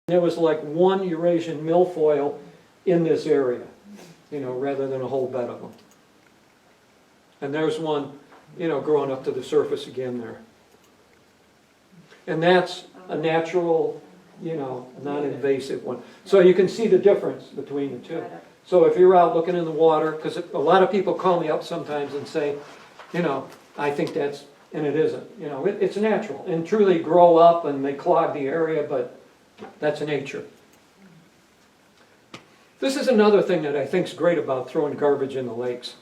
There was like one Eurasian milfoil in this area, rather than a whole bed of them. And there's one, growing up to the surface again there. And that's a natural, non-invasive one. So you can see the difference between the two. So if you're out looking in the water, because a lot of people call me up sometimes and say, I think that's, and it isn't. It's natural. And truly grow up and they clog the area, but that's nature. This is another thing that I think is great about throwing garbage in the lakes.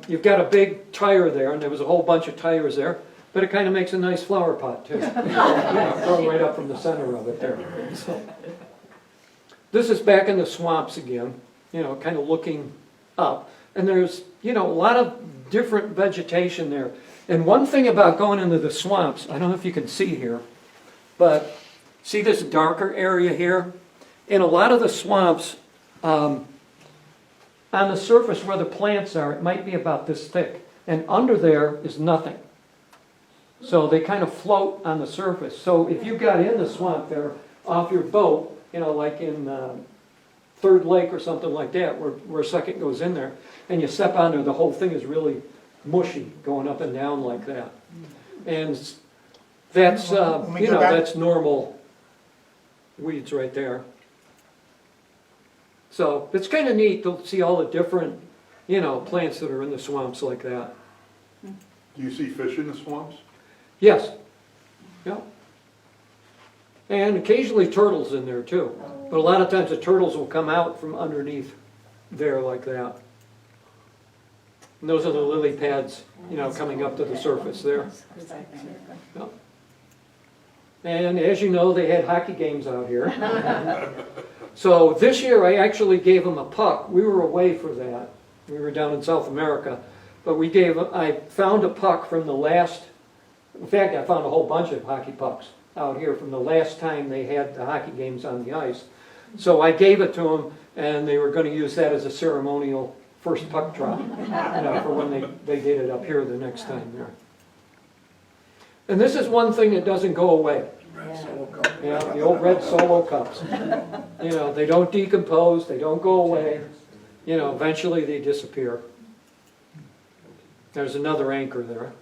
You've got a big tire there, and there was a whole bunch of tires there, but it kind of makes a nice flower pot too. Throw right up from the center of it there. So, this is back in the swamps again, kind of looking up. And there's, a lot of different vegetation there. And one thing about going into the swamps, I don't know if you can see here, but see this darker area here? In a lot of the swamps, on the surface where the plants are, it might be about this thick. And under there is nothing. So they kind of float on the surface. So if you got in the swamp there off your boat, like in Third Lake or something like that, where Second goes in there, and you step on there, the whole thing is really mushy, going up and down like that. And that's, that's normal weeds right there. So it's kind of neat to see all the different, plants that are in the swamps like that. Do you see fish in the swamps? Yes. Yeah. And occasionally turtles in there too. But a lot of times the turtles will come out from underneath there like that. And those are the lily pads, coming up to the surface there. Yeah. And as you know, they had hockey games out here. So this year I actually gave them a puck. We were away for that. We were down in South America. But I found a puck from the last, in fact I found a whole bunch of hockey pucks out here from the last time they had the hockey games on the ice. So I gave it to them, and they were going to use that as a ceremonial first puck drop, for when they did it up here the next time there. And this is one thing that doesn't go away. Yeah, the old red Solo cups. They don't decompose, they don't go away. Eventually they disappear. There's another anchor there.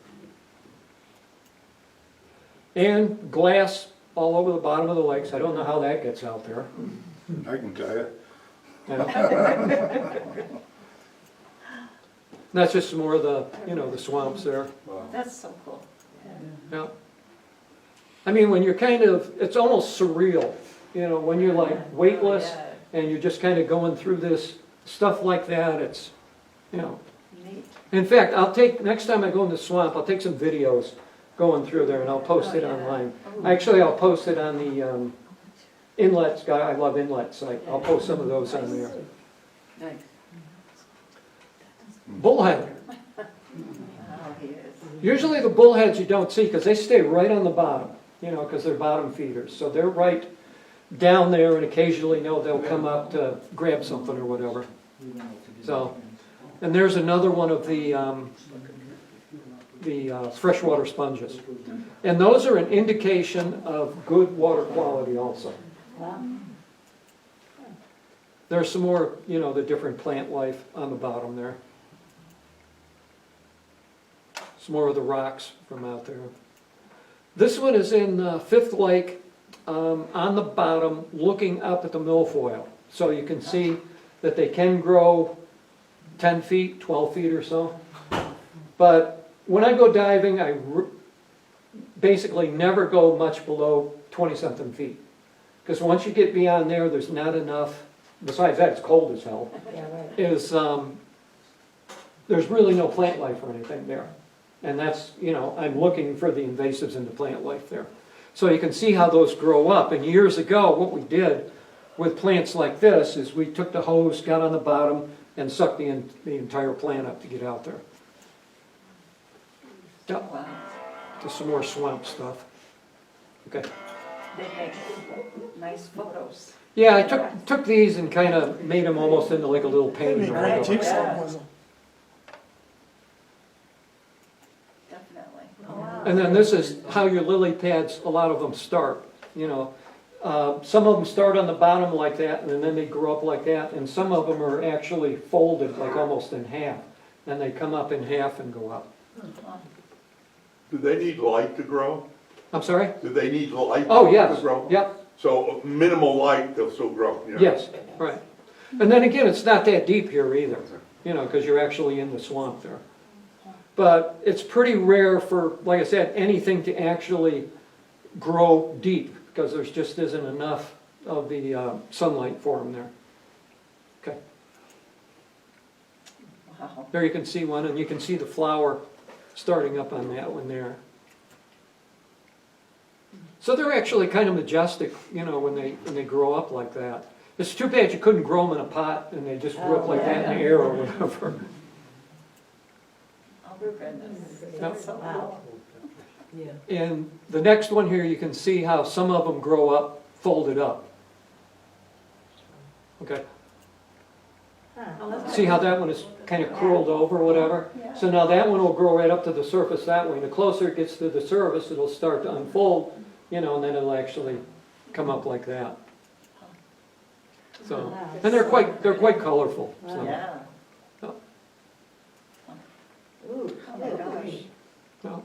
And glass all over the bottom of the lakes. I don't know how that gets out there. I can tell you. Yeah. That's just some more of the, the swamps there. Wow. That's so cool. Yeah. I mean, when you're it's almost surreal, when you're like weightless and you're just kind of going through this stuff like that, it's, Neat. In fact, next time I go in the swamp, I'll take some videos going through there and I'll post it online. Actually, I'll post it on the Inlets, I love Inlet site. I'll post some of those on there. Nice. Bullhead. Oh, he is. Usually the bullheads you don't see because they stay right on the bottom, because they're bottom feeders. So they're right down there, and occasionally they'll come up to grab something or whatever. So, and there's another one of the freshwater sponges. And those are an indication of good water quality also. Wow. There's some more, the different plant life on the bottom there. Some more of the rocks from out there. This one is in Fifth Lake, on the bottom, looking up at the milfoil. So you can see that they can grow 10 feet, 12 feet or so. But when I go diving, I basically never go much below 20-something feet. Because once you get beyond there, there's not enough, besides that, it's cold as hell, there's really no plant life or anything there. And that's, I'm looking for the invasives in the plant life there. So you can see how those grow up. And years ago, what we did with plants like this is we took the hose, got on the bottom, and sucked the entire plant up to get out there. Yep. Wow. Just some more swamp stuff. Okay. They make nice photos. Yeah, I took these and kind of made them almost into like a little painting. or Great whatever. jigsaw puzzle. Definitely. And then this is how your lily pads, a lot of them start. Some of them start on the bottom like that, and then they grow up like that, and some of them are actually folded like almost in half. And they come up in half and go up. Do they need light to grow? I'm sorry? Do they need light Oh, to yes, grow? yep, So minimal light, they'll still grow? Yeah. yes, right. And then again, it's not that deep here either, you know, because you're actually in the swamp there. But it's pretty rare for, like I said, anything to actually grow deep, because there just isn't enough of the sunlight for them there. Okay, Wow. there you can see one, and you can see the flower starting up on that one there. So they're actually kind of majestic, you know, when they grow up like that. It's too bad you couldn't grow them in a pot and they just grew up like that in the air or whatever. Oh, goodness. Yep. That's so cool. Yeah. And the next one here, you can see how some of them grow up folded up. Okay, Oh, that's see how that one is kind of curled over or whatever? Yeah. So now that one will grow right up to the surface that way. And the closer it gets to the surface, it'll start to unfold, you know, and then it'll actually come up like that. So, and they're quite colorful. So. Yeah. Ooh, Oh my gosh. Well,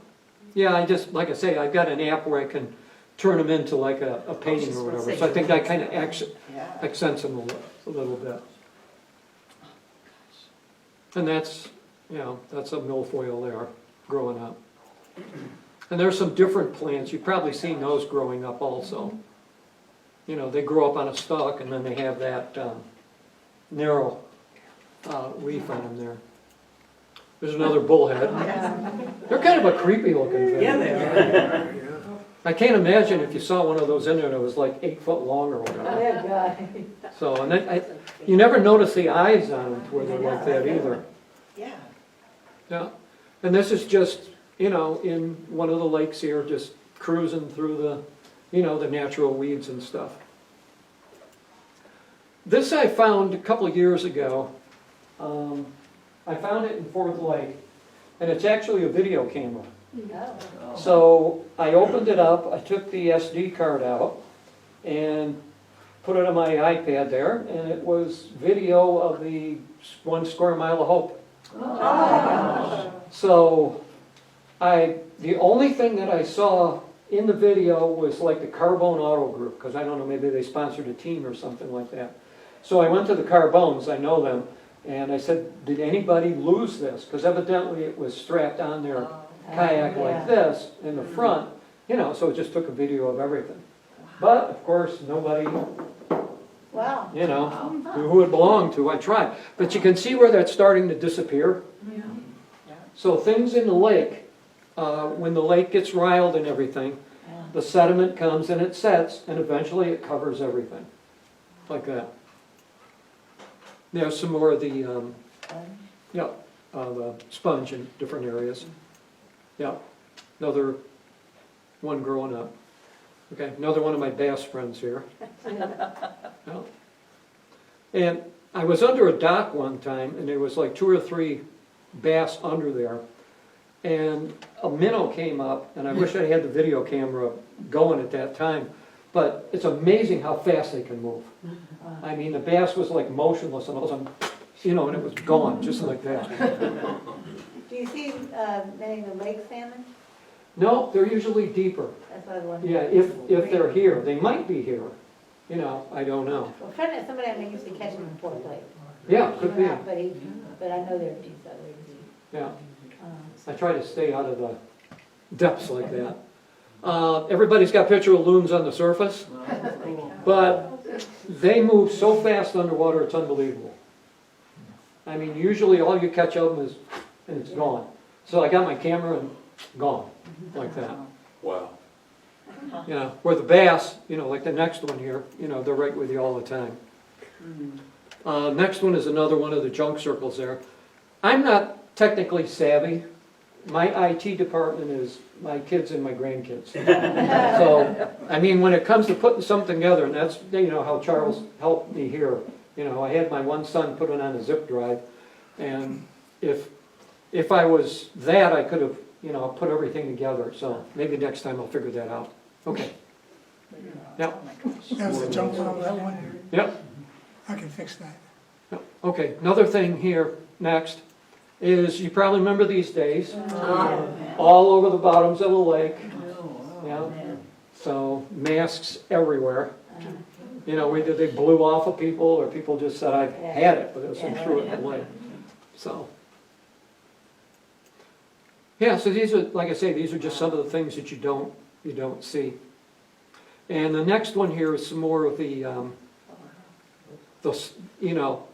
yeah, I just, like I say, I've got an app where I can turn them into like a painting or whatever. So I think that kind of Yeah. accents them a little bit. And that's, you know, that's a milfoil there, growing up. And there's some different plants, you've probably seen those growing up also. You know, they grow up on a stalk and then they have that narrow leaf on them there. There's another bullhead. They're kind of a creepy looking thing. yeah, they are. I can't imagine if you saw one of those in there that was like 8 foot long or whatever. Yeah, God. So, and then you never notice the eyes on them to where they're like that either. Yeah. Yeah, and this is just, you know, in one of the lakes here, just cruising through the, you know, the natural weeds and stuff. This I found a couple of years ago. I found it in Fourth Lake, and it's actually a video camera. Oh. So I opened it up, I took the SD card out, and put it on my iPad there, and it was video of the 1 square mile of hope. So the only thing that I saw in the video was like the Carbone Auto Group, because I don't know, maybe they sponsored a team or something like that. So I went to the Carbones, I know them, and I said, did anybody lose this? Because evidently it was strapped on their kayak like this in the front, you know, so it just took a video of everything. But, of course, nobody, Wow. you know, knew who it belonged to. I tried. But you can see where that's starting to disappear. Yeah. So things in the lake, when the lake gets riled and everything, the sediment comes and it sets, and eventually it covers everything, like that. There's some more of the, the sponge in different areas. Yeah, another one growing up. Okay, another one of my bass friends here. Yeah. And I was under a dock one time, and there was like 2 or 3 bass under there. And a minnow came up, and I wish I had the video camera going at that time, but it's amazing how fast they can move. I mean, the bass was like motionless, and all of a sudden, you know, and it was gone, just like that. Do you see many of the lake salmon? No, they're usually deeper. That's what I was wondering. Yeah, if they're here. They might be here. You know, I don't know. Well, friend of somebody I know used to catch them in Fort Lake. Yeah, could be. But I know they're deep, so they're deep. Yeah, I try to stay out of the depths like that. Everybody's got picture of loons on the surface, but they move so fast underwater, it's unbelievable. I mean, usually all you catch of them is, and it's gone. So I got my camera and gone, like that. Wow. You know, where the bass, you know, like the next one here, you know, they're right with you all the time. Next one is another one of the junk circles there. I'm not technically savvy. My IT department is my kids and my grandkids. So, I mean, when it comes to putting something together, and that's, you know, how Charles helped me here. You know, I had my one son put it on a zip drive, and if I was that, I could have, you know, put everything together. So maybe next time I'll figure that out. Okay. Yep, That was the jump on that one. yep. I can fix that. Okay, another thing here, next, is you probably remember these days, all over the bottoms of the lake. Yeah, so masks everywhere. You know, either they blew off of people or people just said, I've had it, but it was threw it in the lake. So. Yeah, so these are, like I say, these are just some of the things that you don't see. And the next one here is some more of the, you know,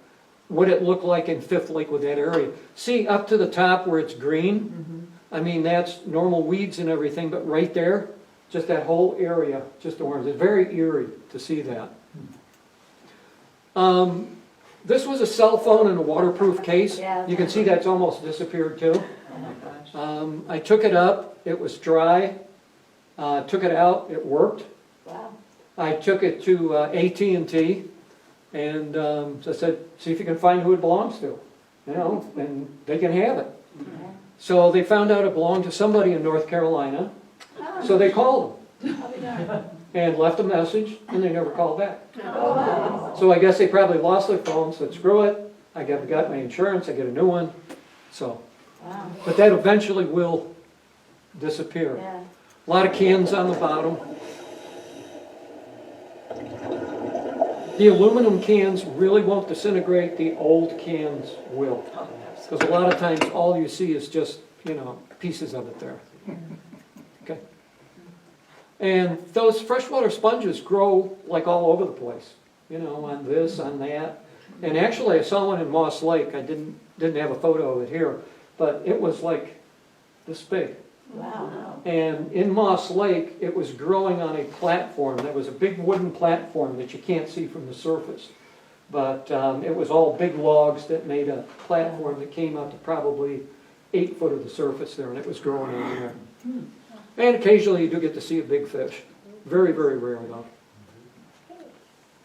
what it looked like in Fifth Lake with that area. See up to the top where it's green? I mean, that's normal weeds and everything, but right there, just that whole area, just orange. It's very eerie to see that. This was a cell phone in a waterproof case. You can see that's almost disappeared too. I took it up, it was dry, took it out, it worked. Wow. I took it to AT&T and I said, see if you can find who it belongs to, you know, and they can have it. So they found out it belonged to somebody in North Carolina, so they called them and left a message and they never called back. So I guess they probably lost their phone, said screw it, I got my insurance, I get a new one, so. Wow. But that eventually will disappear. Yeah. A lot of cans on the bottom. The aluminum cans really won't disintegrate, the old cans will. Because a lot of times all you see is just, you know, pieces of it there. Okay. And those freshwater sponges grow like all over the place, you know, on this, on that. And actually I saw one in Moss Lake. I didn't have a photo of it here, but it was like this big. Wow. And in Moss Lake, it was growing on a platform. That was a big wooden platform that you can't see from the surface. But it was all big logs that made a platform that came out to probably 8 foot of the surface there, and it was growing on there. And occasionally you do get to see a big fish. Very, very rare though.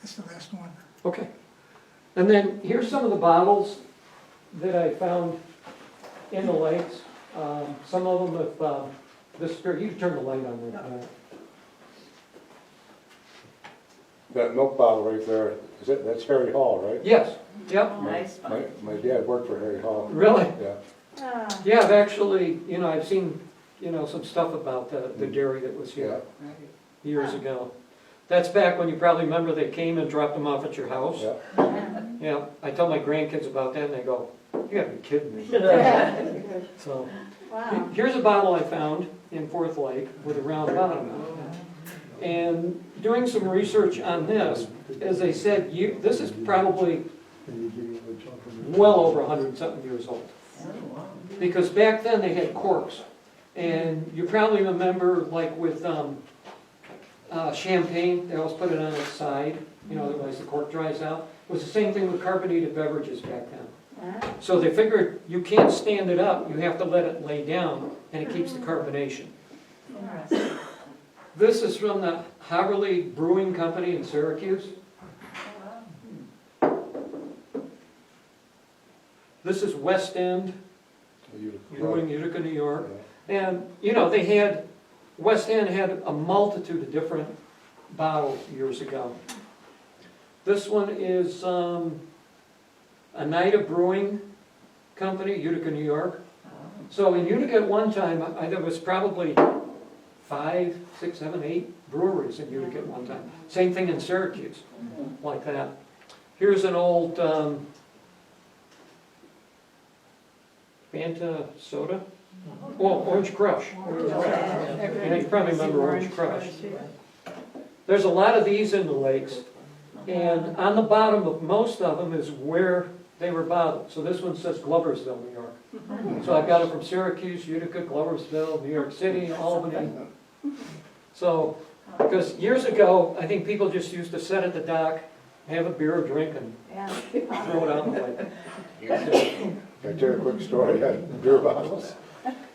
That's the last one. Okay. And then here's some of the bottles that I found in the lakes. Some of them have disappeared. You can turn the light on there. That milk bottle right there, that's Harry Hall, right? Yes, yep, Nice. My dad worked for Harry Hall. really. Yeah. Yeah, I've actually, you know, I've seen, you know, some stuff about the dairy that was here years ago. That's back when you probably remember they came and dropped them off at your house. Yeah. Yeah, I tell my grandkids about that and they go, you gotta be kidding me. So, Wow. here's a bottle I found in Fourth Lake with a round bottom. And doing some research on this, as they said, this is probably well over 100-something years old. Because back then they had corks. And you probably remember, like with champagne, they always put it on its side, you know, otherwise the cork dries out. It was the same thing with carbonated beverages back then. So they figured you can't stand it up, you have to let it lay down, and it keeps the carbonation. This is from the Haverly Brewing Company in Syracuse. This is West End Brewing, Utica, New York. And, you know, West End had a multitude of different bottles years ago. This one is Oneida Brewing Company, Utica, New York. So in Utica at one time, there was probably 5, 6, 7, 8 breweries in Utica at one time. Same thing in Syracuse, like that. Here's an old Fanta soda. Oh, Orange Crush. And you probably remember Orange Crush. There's a lot of these in the lakes. And on the bottom of most of them is where they were bottled. So this one says Gloversville, New York. So I've got it from Syracuse, Utica, Gloversville, New York City, Albany. So, because years ago, I think people just used to sit at the dock, have a beer or drink, and throw it out in the lake. Can I tell you a quick story on beer bottles?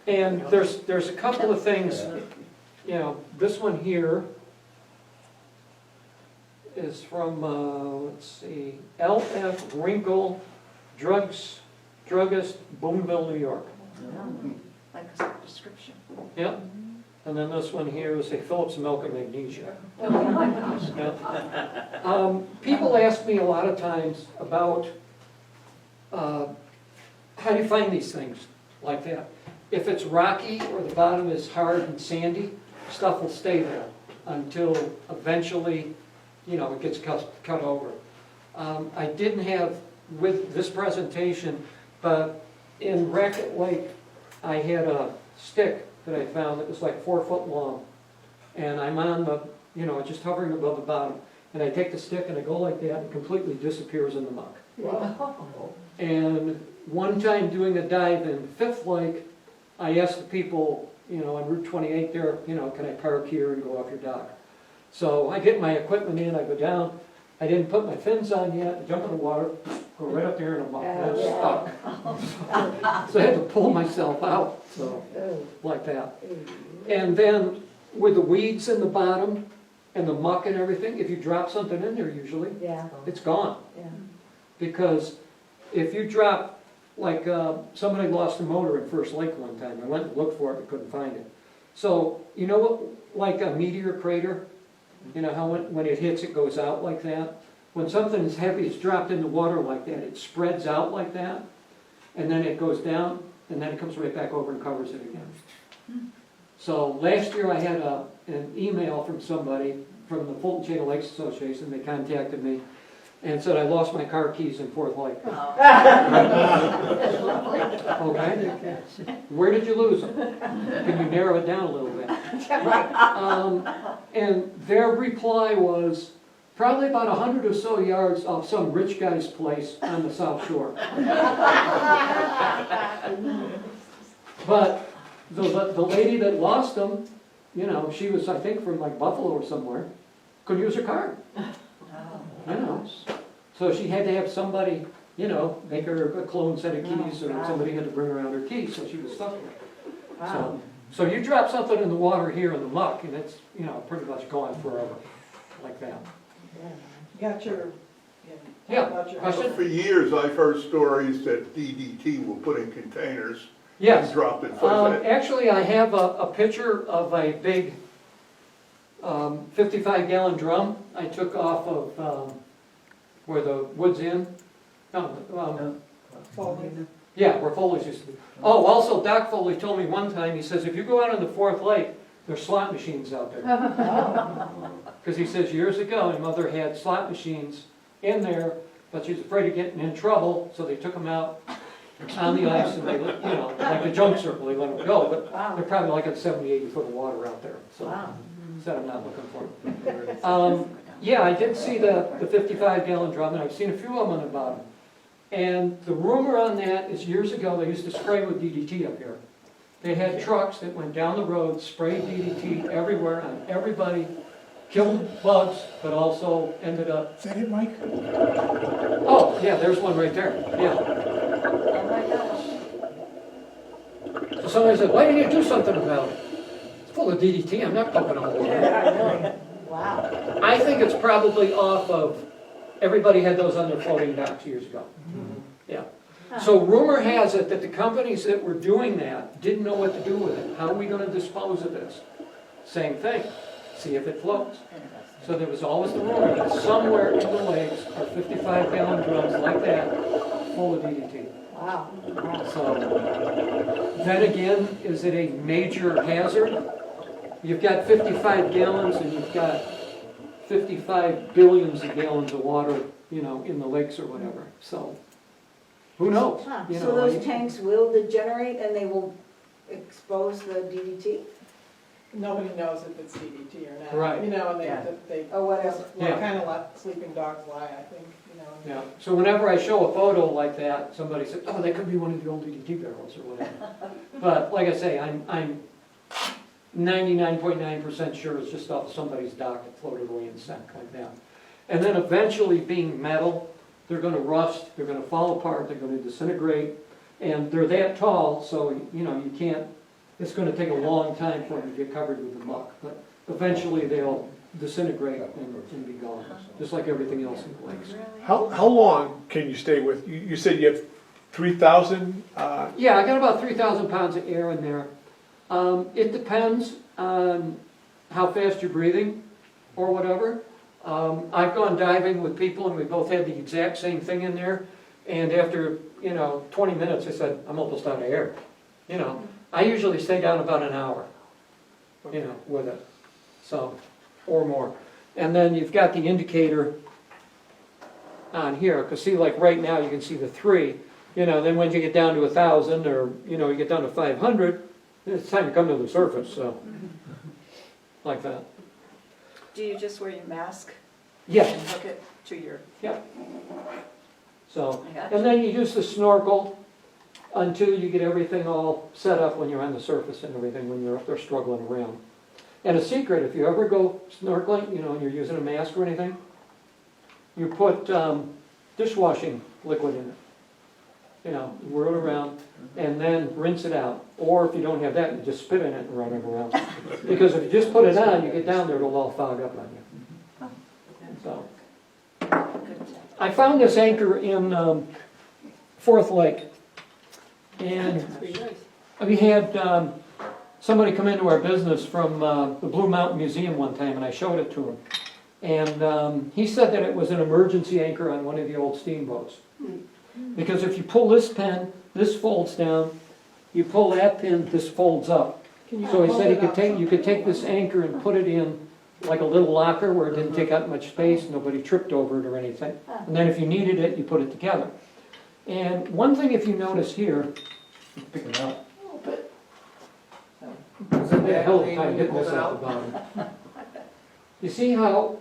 And there's a couple of things, you know, this one here is from, let's see, L.F. Wrinkle Druggist, Boonville, New York. Like a description. Yep. And then this one here is a Phillips Milk and Magnesia. Oh, my gosh. Yeah. People ask me a lot of times about how do you find these things like that. If it's rocky or the bottom is hard and sandy, stuff will stay there until eventually, you know, it gets cut over. I didn't have with this presentation, but in Racket Lake, I had a stick that I found that was like 4 foot long. And I'm on the, you know, just hovering above the bottom. And I take the stick and I go like that and it completely disappears in the muck. And one time doing a dive in Fifth Lake, I asked the people, you know, on Route 28 there, you know, can I park here and go off your dock? So I get my equipment in, I go down. I didn't put my fins on yet, I jump in the water, go right up there in the muck, and I was stuck. So I had to pull myself out, so, like that. And then with the weeds in the bottom and the muck and everything, if you drop something in there usually, Yeah, it's gone. yeah. Because if you drop, like, somebody lost a motor in First Lake one time. I went and looked for it, but couldn't find it. So, you know what, like a meteor crater, you know how when it hits, it goes out like that? When something is heavy, it's dropped in the water like that, it spreads out like that, and then it goes down, and then it comes right back over and covers it again. So last year I had an email from somebody from the Fulton Chain of Lakes Association. They contacted me and said I lost my car keys in Fourth Lake. Okay, where did you lose them? Can you narrow it down a little bit? And their reply was probably about 100 or so yards off some rich guy's place on the South Shore. But the lady that lost them, you know, she was, I think, from like Buffalo or somewhere, couldn't use her car. You know, so she had to have somebody, you know, make her a clone set of keys, or somebody had to bring around her keys, so she was stuck with it. So you drop something in the water here in the muck, and it's, you know, pretty much gone forever, like that. Got your, Yeah, about your. question? For years, I've heard stories that DDT will put in containers and Yes. drop it. Actually, I have a picture of a big 55-gallon drum I took off of where the Woods Inn. Yeah, where Foley's used to be. Oh, also Doc Foley told me one time, he says, if you go out on the Fourth Lake, there's slot machines out there. Because he says years ago, my mother had slot machines in there, but she was afraid of getting in trouble, so they took them out on the ice and they, you know, like the junk circle, they let them go, but they're probably like at 70, 80 foot of water out there, so. Said I'm not looking for it. Yeah, I did see the 55-gallon drum, and I've seen a few of them on the bottom. And the rumor on that is years ago, they used to spray with DDT up here. They had trucks that went down the road, sprayed DDT everywhere on everybody, killed bugs, but also ended up... Is that it, Mike? Oh, yeah, there's one right there, yeah. So somebody said, why didn't you do something about it? It's full of DDT, I'm not pumping all over. Wow. I think it's probably off of, everybody had those on their floating docks years ago. Yeah. So rumor has it that the companies that were doing that didn't know what to do with it. How are we going to dispose of this? Same thing, see if it floats. So there was always the rumor that somewhere in the lakes are 55-gallon drums like that full of DDT. Wow. So, then again, is it a major hazard? You've got 55 gallons and you've got 55 billions of gallons of water, you know, in the lakes or whatever. So, who knows? You So know, those tanks will degenerate and they will expose the DDT? Nobody knows if it's DDT or not. Right. You know, and Yeah. they Or whatever. Yeah. kind of let sleeping dogs lie, I think, you know. Yeah. So whenever I show a photo like that, somebody says, "Oh, that could be one of the old DDT barrels or whatever." But like I say, I'm 99.9% sure it's just off somebody's dock that floated away and sank like that. And then eventually, being metal, they're going to rust, they're going to fall apart, they're going to disintegrate, and they're that tall, so you know you can't. It's going to take a long time for them to get covered with the muck, but eventually they'll disintegrate and be gone, just like everything else in the lakes. How long can you stay with, you said you have 3,000? Yeah, I got about 3,000 pounds of air in there. It depends. on how fast you're breathing or whatever. I've gone diving with people and we both had the exact same thing in there. And after, 20 minutes, I said, I'm almost out of air. I usually stay down about an hour, with it. So, or more. And then you've got the indicator on here, because see, like right now, you can see the 3. Then when you get down to 1,000 or, you get down to 500, it's time to come to the surface, so, like that. Do you just wear your mask Yes. and hook it to your? So, I got and then you use the snorkel until you get everything all set up when you're on the surface and everything, when you're up there struggling around. And a secret, if you ever go snorkeling, and you're using a mask or anything, you put dishwashing liquid in it. Whirl it around and then rinse it out. Or if you don't have that, you just spit in it and run it around. Because if you just put it on, you get down there, it'll all fog up on you. So, I found this anchor in Fourth Lake. And we had somebody come into our business from the Blue Mountain Museum one time, and I showed it to him. And he said that it was an emergency anchor on one of the old steamboats. Because if you pull this pin, this folds down. You pull that pin, this folds up. So he said you could take this anchor and put it in like a little locker where it didn't take up much space, nobody tripped over it or anything. And then if you needed it, you put it together. And one thing, if you notice here, pick it up. Yeah, hell of a time getting this off the bottom. You see how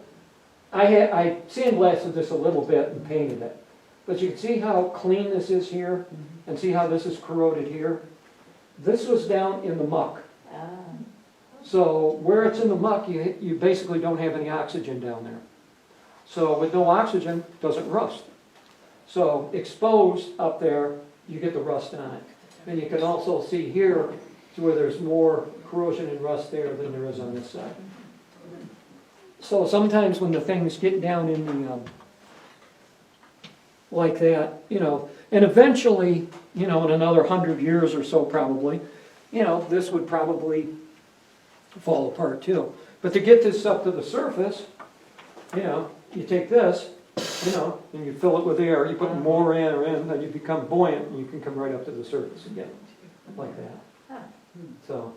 I sandblasted this a little bit and painted it. But you can see how clean this is here, and see how this is corroded here. This was down in the muck. So where it's in the muck, you basically don't have any oxygen down there. So with no oxygen, it doesn't rust. So exposed up there, you get the rust on it. And you can also see here where there's more corrosion and rust there than there is on this side. So sometimes when the things get down in the like that, and eventually, in another 100 years or so probably, this would probably fall apart too. But to get this up to the surface, you take this, and you fill it with air, you put more air in, then you become buoyant, and you can come right up to the surface again, like that. So,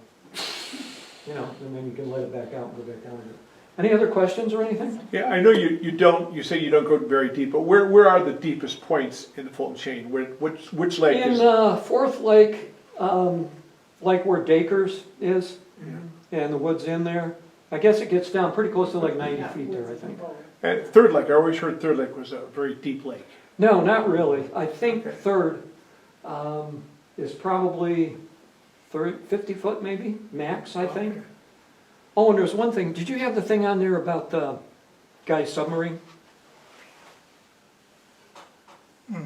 and then you can let it back out and go back down again. Any other questions or anything? Yeah, I know you say you don't go very deep, but where are the deepest points in the Fulton chain? Which lake In is? Fourth Lake, like where Dakers is, and the woods in there, I guess it gets down pretty close to like 90 feet there, I think. And Third Lake, I always heard Third Lake was a very deep lake. No, not really. I think Third is probably 50 foot maybe, max, I think. Okay. Oh, and there's one thing. Did you have the thing on there about the guy's submarine? I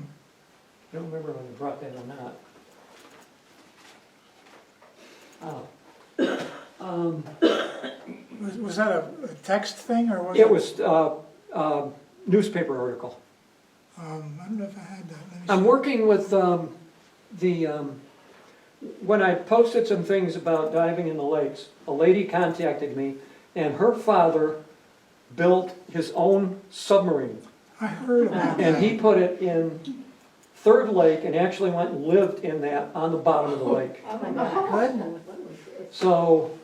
don't remember when you brought that or not. Was that a text thing, or was It was a newspaper article. I don't know if I had that. Let me I'm see. working with when I posted some things about diving in the lakes, a lady contacted me, and her father built his own submarine. I heard about that. And he put it in Third Lake and actually went and lived in that on the bottom of the lake. Oh my God. So,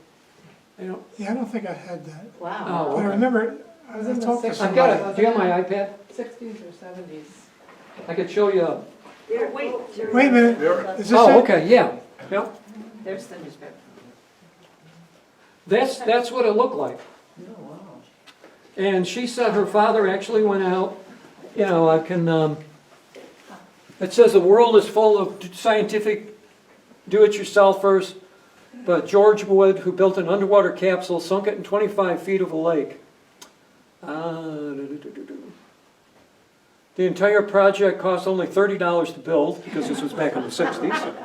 Yeah, I don't think I had that. Wow. But I okay. remember, I was in the talked to sixties. I've got somebody. it. Do you have my iPad? 60s or 70s. I could show you. There, Wait. Wait a minute, There. is this Oh, it? okay, yeah. Yep. There's the newspaper. That's what it looked like. And she said her father actually went out, I can, it says the world is full of scientific do-it-yourselfers, but George Wood, who built an underwater capsule, sunk it in 25 feet of a lake. The entire project cost only $30 to build, because this was back in the 60s.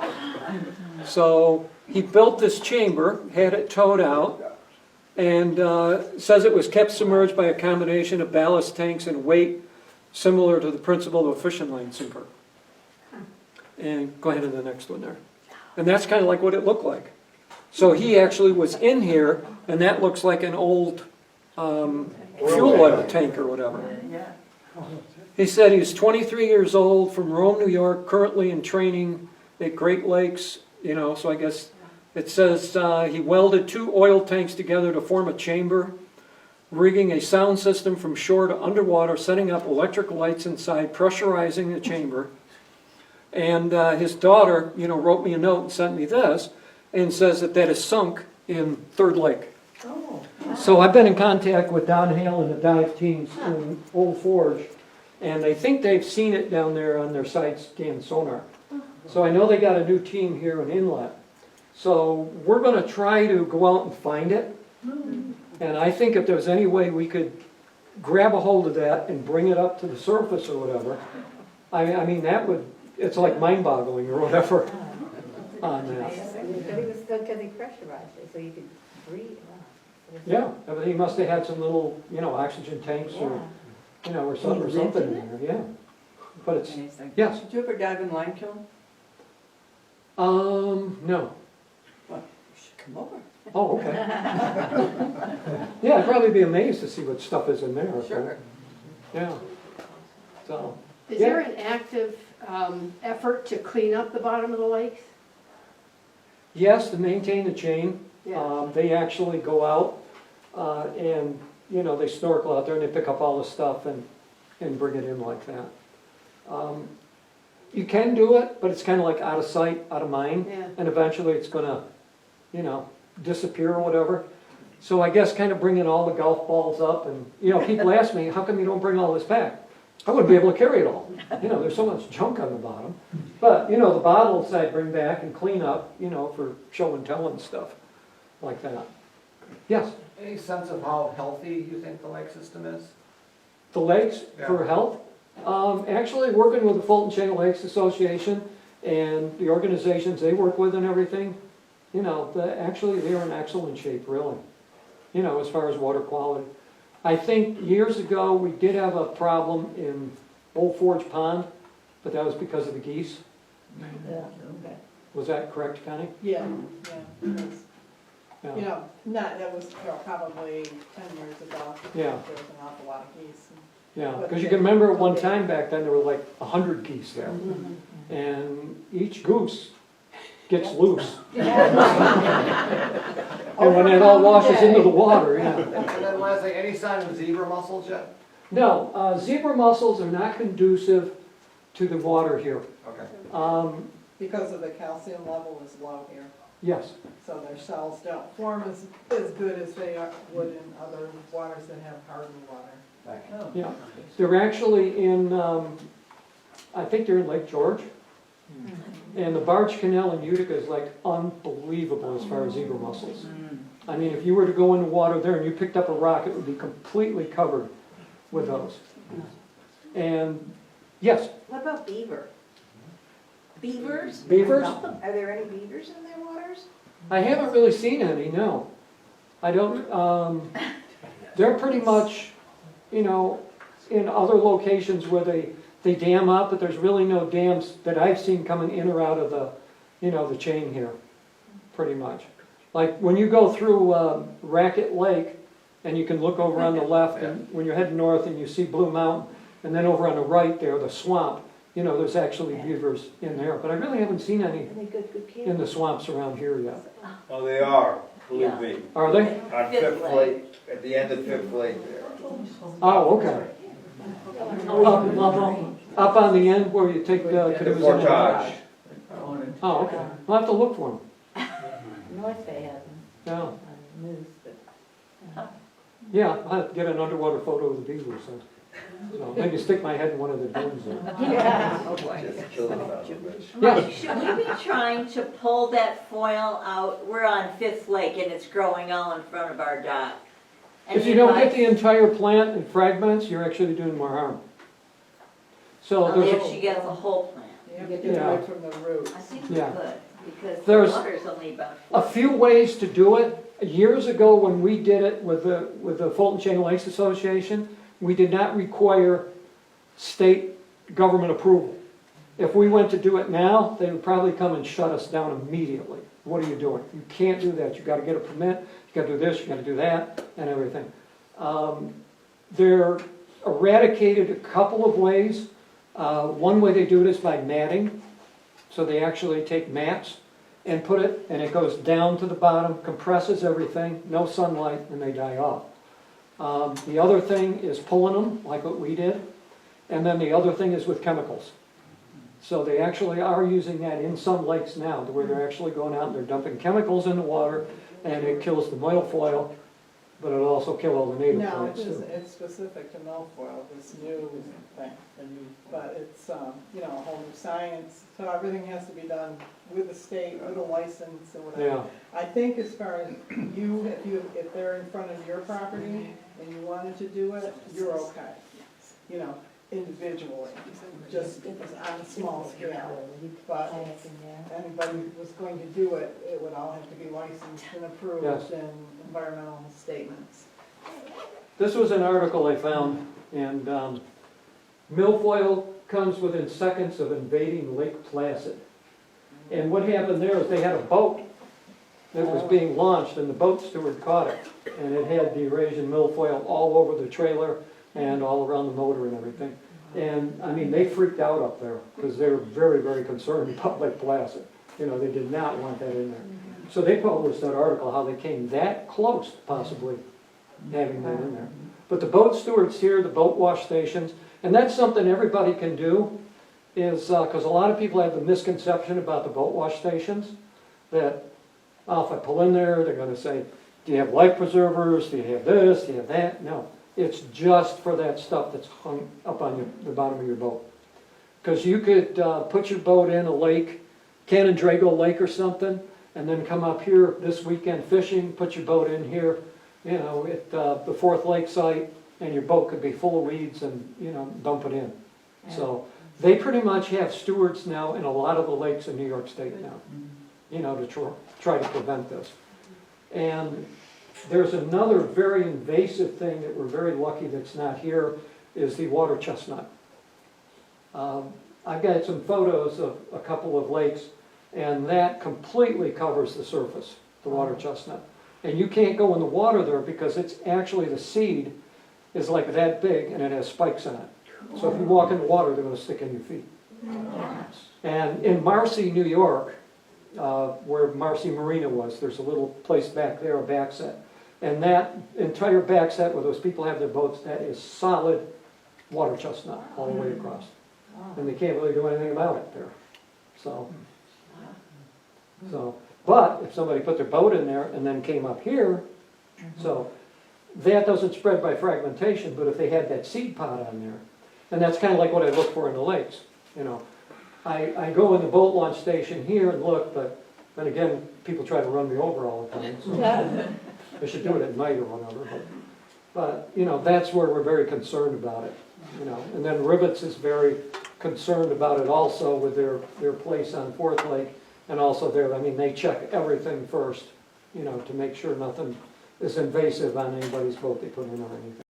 So he built this chamber, had it towed out, and says it was kept submerged by a combination of ballast tanks and weight similar to the principle of a fishing line sinker. And go ahead to the next one there. And that's kind of like what it looked like. So he actually was in here, and that looks like an old fuel oil tank or whatever. Yeah. He said he's 23 years old, from Rome, New York, currently in training at Great Lakes, you know, so I guess it says he welded 2 oil tanks together to form a chamber, rigging a sound system from shore to underwater, setting up electric lights inside, pressurizing the chamber. And his daughter, you know, wrote me a note and sent me this, and says that that is sunk in Third Lake. So I've been in contact with Don Hale and the dive teams in Old Forge, and they think they've seen it down there on their side scan sonar. So I know they got a new team here in Inlet. So we're gonna try to go out and find it. And I think if there's any way we could grab a hold of that and bring it up to the surface or whatever, I mean, that would, it's like mind-boggling or whatever on that. But it was still because he pressurized it, so you could breathe. Yeah, I mean, he must have had some little, you know, oxygen tanks or, you know, or something in there, yeah. But it's, yes, Did you ever dive in Limekiln? no. Well, you should come over. Oh, okay. Yeah, I'd probably be amazed to see what stuff is in there. Sure. Yeah. So, Is there an active effort to clean up the bottom of the lakes? yes, to maintain the chain, Yeah. they actually go out and, you know, they snorkel out there and they pick up all the stuff and bring it in like that. You can do it, but it's kind of like out of sight, out of mind. Yeah. And eventually it's gonna, you know, disappear or whatever. So I guess kind of bringing all the golf balls up and, you know, people ask me, how come you don't bring all this back? I wouldn't be able to carry it all. You know, there's so much junk on the bottom. But, you know, the bottles I bring back and clean up, you know, for show and tell and stuff like that. Yes, Any sense of how healthy you think the lake system is? the lakes for Yeah. health. Actually, working with the Fulton Chain Lakes Association and the organizations they work with and everything, you know, actually they're in excellent shape, really. You know, as far as water quality. I think years ago, we did have a problem in Old Forge Pond, but that was because of the geese. Yeah, okay. Was that correct, Connie? Yeah, yeah. it was, Yeah. You know, that was, you know, probably 10 years ago. Yeah. There was an awful lot of geese. Yeah, because you can remember at one time back then, there were like 100 geese there. And each goose gets loose. And when it all washes into the water, yeah. And then lastly, any sign of zebra mussels yet? No, zebra mussels are not conducive to the water here. Okay. Because of the calcium level is low here, Yes, so their cells don't form as good as they would in other waters that have hardened water. Thank you. yeah. They're actually in, I think they're in Lake George. And the Barge Canal in Utica is like unbelievable as far as zebra mussels. I mean, if you were to go in the water there and you picked up a rock, it would be completely covered with those. And, yes, What about beaver? Beavers? beavers? Are there any beavers in their waters? I haven't really seen any, no. I don't, they're pretty much, you know, in other locations where they dam up, but there's really no dams that I've seen coming in or out of the, you know, the chain here, pretty much. Like when you go through Racket Lake and you can look over on the left and when you're heading north and you see Blue Mountain and then over on the right there, the swamp, you know, there's actually beavers in there. But I really haven't seen any Are they good kids? in the swamps around here yet. Oh, they are, believe me. Are they? On Fifth Lake, at the end of Fifth Lake there. Oh, okay. Up on the end where you take the The canoes in. portage. Oh, okay. I'll have to look for them. North Bay has them Yeah, on the news, but. yeah, I'll have to get an underwater photo of the beavers. So maybe stick my head in one of the dunes there. Yeah. Oh, boy. Just kill them out of it. Yeah, Should we be trying to pull that foil out? We're on Fifth Lake and it's growing all in front of our dock. And if you don't get like- the entire plant in fragments, you're actually doing more harm. So If there's, she gets the whole plant. You get to do Yeah. it from the roots. I think we Yeah. could, because the There's water's only about a 4 few ways to do it. Years ago, when we did it with the Fulton Chain Lakes Association, we did not require state government approval. If we went to do it now, they would probably come and shut us down immediately. what are you doing? You can't do that, you gotta get a permit, you gotta do this, you gotta do that, and everything. They're eradicated a couple of ways. One way they do it is by matting. So they actually take mats and put it, and it goes down to the bottom, compresses everything, no sunlight, and they die off. The other thing is pulling them, like what we did. And then the other thing is with chemicals. So they actually are using that in some lakes now, where they're actually going out and they're dumping chemicals in the water, and it kills the milfoil, but it'll also kill all the native No, plants too. it's specific to milfoil, this new thing, but it's, you know, a whole new science, so everything has to be done with the state, with a license or whatever. Yeah, I think as far as you, if they're in front of your property and you wanted to do it, you're okay. You know, individually, just on a small scale. But if anybody was going to do it, it would all have to be licensed and approved Yes. and environmental statements. this was an article I found, and milfoil comes within seconds of invading Lake Placid. And what happened there is they had a boat that was being launched, and the boat steward caught it. And it had the Eurasian milfoil all over the trailer and all around the motor and everything. And, I mean, they freaked out up there, because they were very, very concerned about Lake Placid. You know, they did not want that in there. So they published that article, how they came that close to possibly having that in there. But the boat stewards here, the boat wash stations, and that's something everybody can do, is, because a lot of people have the misconception about the boat wash stations, that, oh, if I pull in there, they're gonna say, do you have life preservers, do you have this, do you have that? No, it's just for that stuff that's hung up on the bottom of your boat. Because you could put your boat in a lake, Canandaigua Lake or something, and then come up here this weekend fishing, put your boat in here, you know, at the Fourth Lake site, and your boat could be full of weeds and, you know, dump it in. So they pretty much have stewards now in a lot of the lakes in New York State now, you know, to try to prevent this. And there's another very invasive thing that we're very lucky that's not here, is the water chestnut. I've got some photos of a couple of lakes, and that completely covers the surface, the water chestnut. And you can't go in the water there because it's actually, the seed is like that big and it has spikes in it. So if you walk in the water, they're going to stick in your feet. And in Marcy, New York, where Marcy Marina was, there's a little place back there, a back set. And that entire back set where those people have their boats, that is solid water chestnut all the way across. And they can't really do anything about it there. So, but if somebody put their boat in there and then came up here, so that doesn't spread by fragmentation, but if they had that seed pod on there, and that's kind of like what I look for in the lakes, you know. I go in the boat launch station here and look, but then again, people try to run me over all the time, so I should do it at night or whatever, but you know, that's where we're very concerned about it, you know. And then Rivets is very concerned about it also with their place on Fourth Lake, and also there, I mean, they check everything first, you know, to make sure nothing is invasive on anybody's boat they put in or anything.